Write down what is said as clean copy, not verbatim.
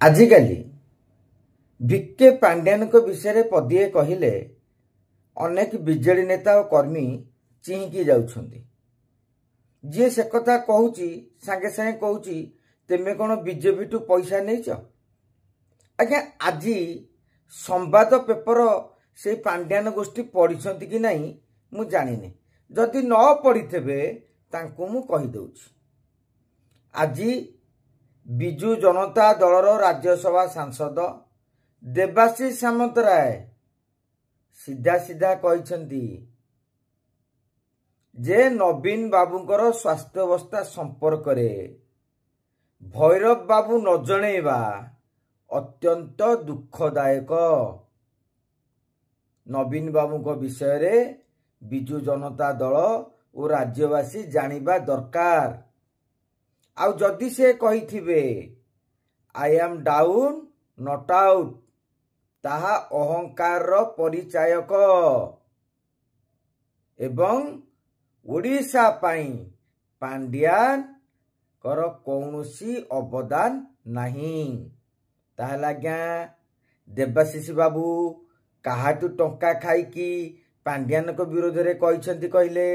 आजिकाली विके पांड्यान विषय पदिए कहले अनेक बीजेडी नेता और कर्मी चिहिकी जाउछंती। जी से कथा कहूँ सांगे सांगे कहूँ तेमे कौन बीजेपी टू पैसा नहीं आज्ञा आज संवाद पेपर से पांड्यान गोष्ठी पढ़ी कि नहीं मु जानी जदि न पढ़ी मु कहीदे आज विजु जनता दलर राज्यसभा सांसद देवाशीष सामंतराय सीधा सीधा कहते जे नवीन बाबूंकर स्वास्थ्य अवस्था संपर्क में भैरव बाबू न जणेबा अत्यंत दुखदायक। नवीन बाबू विषय रे विजु जनता दल और राज्यवासी जानिबा दरकार। आउ जदि से कहिथिबे I am down not out ताहा अहंकार परिचायक एवं ओडिशा पाई पांड्यान कर कौनसी अवदान नहीं। ताहला आज्ञा देवाशीष बाबू काहाटू टंका खाई कि पांड्यान को विरोध रे कहले